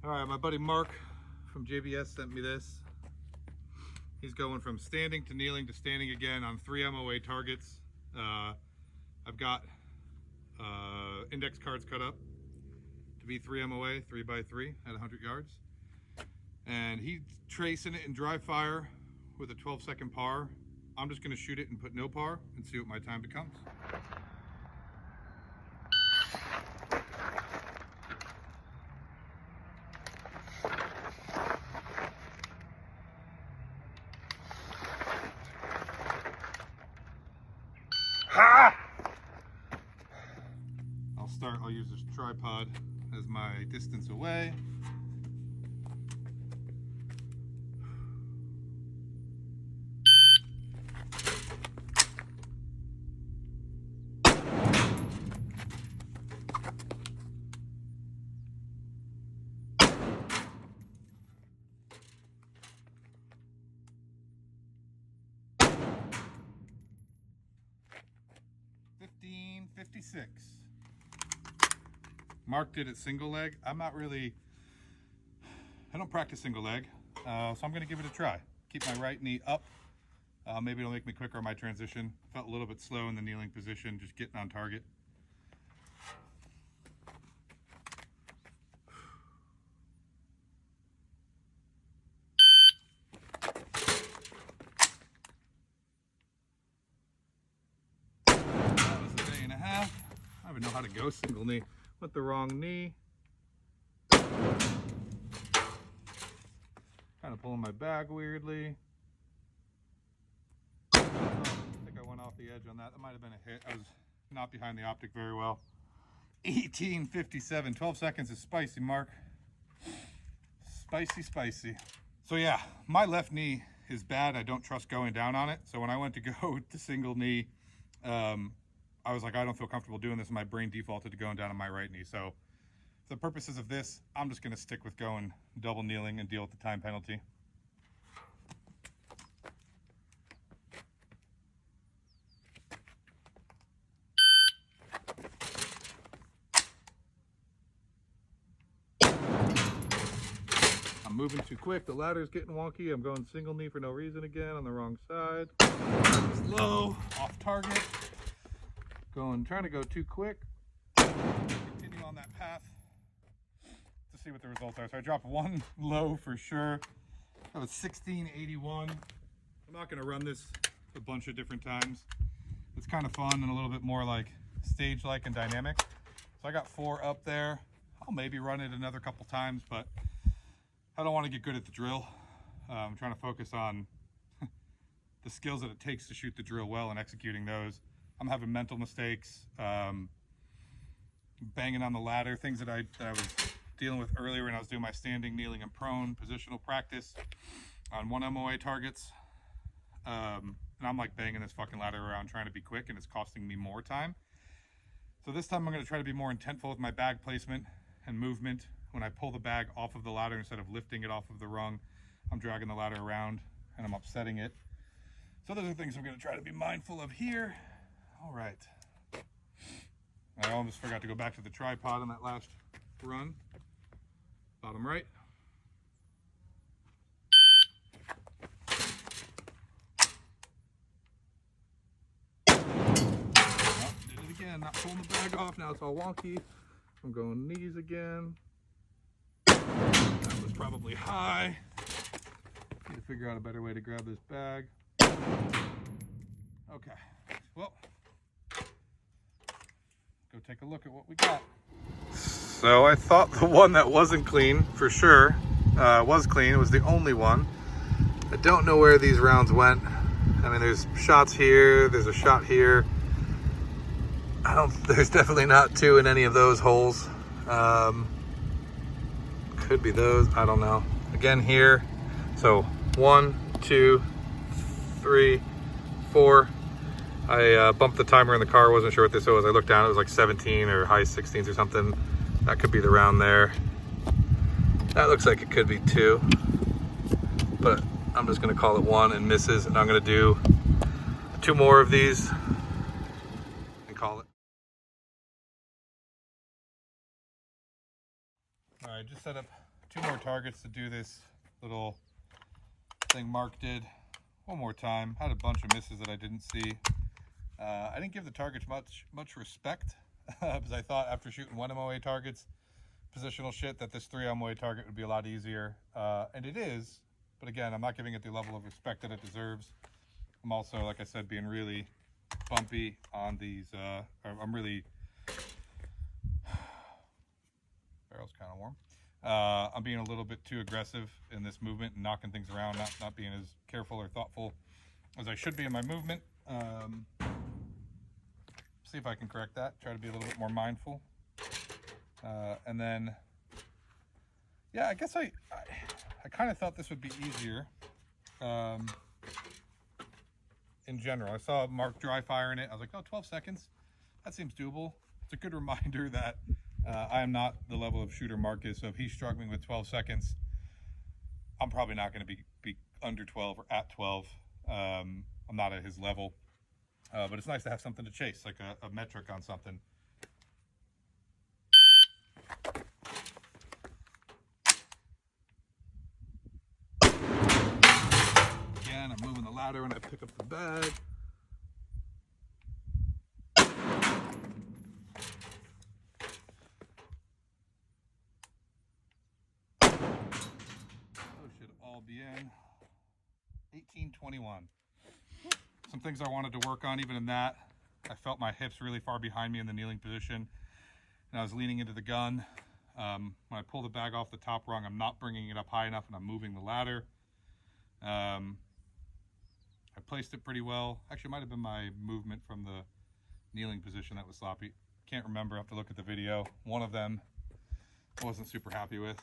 All right, my buddy Mark from JBS sent me this. He's going from standing to kneeling to standing again on 3 MOA targets. I've got index cards cut up to be 3 MOA, 3x3 at 100 yards. And he's tracing it in dry fire with a 12-second par. I'm just gonna shoot it and put no par and see what my time becomes. I'll use this tripod as my distance away. $15.56. Mark did it single leg. I don't practice single leg, so I'm gonna give it a try. Keep my right knee up. Maybe it'll make me quicker on my transition. Felt a little bit slow in the kneeling position, just getting on target. That was a day and a half. I don't even know how to go single knee. With the wrong knee. Kind of pulling my bag weirdly. Oh, I think I went off the edge on that. That might have been a hit. I was not behind the optic very well. 18:57. 12 seconds is spicy, Mark. Spicy, spicy. So yeah, my left knee is bad. I don't trust going down on it. So when I went to go to single knee, I was like, I don't feel comfortable doing this, and my brain defaulted to going down on my right knee. So for the purposes of this, I'm just gonna stick with going double kneeling and deal with the time penalty. I'm moving too quick, the ladder's getting wonky. I'm going single knee for no reason again on the wrong side. Slow, off target. Trying to go too quick. Continue on that path to see what the results are. So I dropped one low for sure. That was 1681. I'm not going to run this a bunch of different times. It's kind of fun and a little bit more like stage-like and dynamic. So I got 4 up there. I'll maybe run it another couple times, but I don't want to get good at the drill. I'm trying to focus on the skills that it takes to shoot the drill well and executing those. I'm having mental mistakes, banging on the ladder, things that I was dealing with earlier when I was doing my standing, kneeling, and prone positional practice on 1 MOA targets. And I'm like banging this fucking ladder around trying to be quick, and it's costing me more time. So this time I'm gonna try to be more intentful with my bag placement and movement. When I pull the bag off of the ladder, instead of lifting it off of the rung, I'm dragging the ladder around and I'm upsetting it. So those are things I'm gonna try to be mindful of here. All right. I almost forgot to go back to the tripod on that last run. Bottom right. Oh, did it again, not pulling the bag off. Now it's all wonky. I'm going knees again. That was probably high. Need to figure out a better way to grab this bag. Okay, well, go take a look at what we got. So I thought the one that wasn't clean, for sure, was clean. It was the only one. I don't know where these rounds went. I mean, there's shots here, there's a shot here. There's definitely not 2 in any of those holes. Could be those, I don't know. Again here, so 1, 2, 3, 4. I bumped the timer in the car, wasn't sure what this was. I looked down, it was like 17 or high 16s or something. That could be the round there. That looks like it could be 2, but I'm just gonna call it 1 and misses, and I'm gonna do 2 more of these and call it. All right, just set up 2 more targets to do this little thing Mark did. One more time. Had a bunch of misses that I didn't see. I didn't give the targets much respect because I thought after shooting 1 MOA targets, positional shit, that this 3 MOA target would be a lot easier. And it is, but again, I'm not giving it the level of respect that it deserves. I'm also, like I said, being really bumpy on these. I'm really, barrel's kind of warm. I'm being a little bit too aggressive in this movement and knocking things around, not being as careful or thoughtful as I should be in my movement. See if I can correct that. Try to be a little bit more mindful. And then, yeah, I guess I kind of thought this would be easier. In general, I saw Mark dry firing it. I was like, oh, 12 seconds. That seems doable. It's a good reminder that I am not the level of shooter Mark is. So if he's struggling with 12 seconds, I'm probably not going to be under 12 or at 12. I'm not at his level. But it's nice to have something to chase, like a metric on something. Again, I'm moving the ladder when I pick up the bag. Those should all be in. 1821. Some things I wanted to work on even in that. I felt my hips really far behind me in the kneeling position, and I was leaning into the gun. When I pull the bag off the top rung, I'm not bringing it up high enough, and I'm moving the ladder. I placed it pretty well. Actually, it might have been my movement from the kneeling position that was sloppy. Can't remember. I have to look at the video. One of them I wasn't super happy with.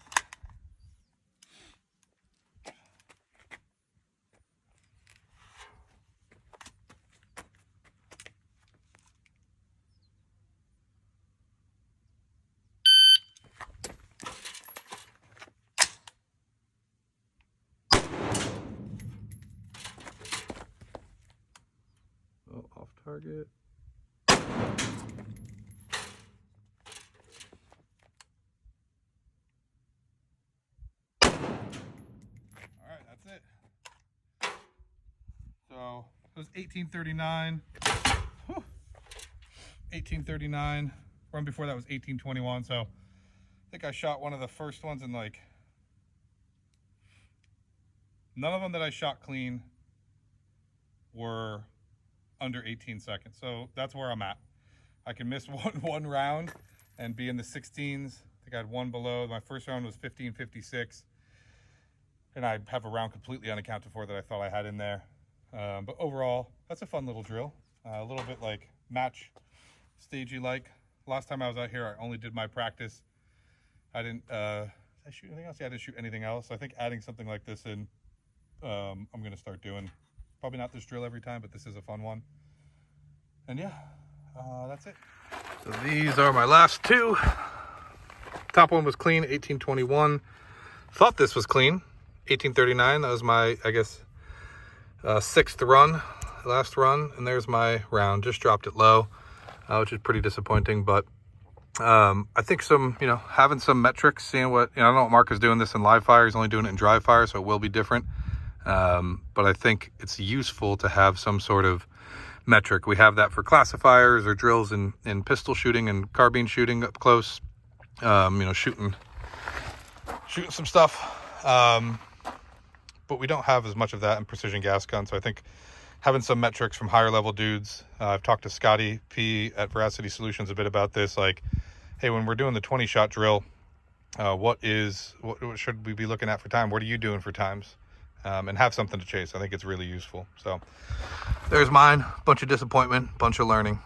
Off target. All right, that's it. So it was 1839. Whew. 1839. Run before that was 1821. So I think I shot one of the first ones in like, none of them that I shot clean were under 18 seconds. So that's where I'm at. I can miss one round and be in the 16s. I think I had one below. My first round was 15:56. And I have a round completely unaccounted for that I thought I had in there. But overall, that's a fun little drill. A little bit like match stagey like. Last time I was out here, I only did my practice. I didn't, did I shoot anything else? Yeah, I didn't shoot anything else. I think adding something like this in, I'm gonna start doing. Probably not this drill every time, but this is a fun one. And yeah, that's it. So these are my last 2. Top one was clean, 1821. Thought this was clean, 1839. That was my, I guess, 6th run, last run. And there's my round. Just dropped it low, which is pretty disappointing. But I think having some metrics, seeing what, I don't know what Mark is doing this in live fire. He's only doing it in dry fire, so it will be different. But I think it's useful to have some sort of metric. We have that for classifiers or drills in pistol shooting and carbine shooting up close, shooting some stuff. But we don't have as much of that in precision gas gun. So I think having some metrics from higher level dudes, I've talked to Scotty P at Veracity Solutions a bit about this. Like, hey, when we're doing the 20 shot drill, what should we be looking at for time? What are you doing for times? And have something to chase. I think it's really useful. So there's mine. Bunch of disappointment, bunch of learning.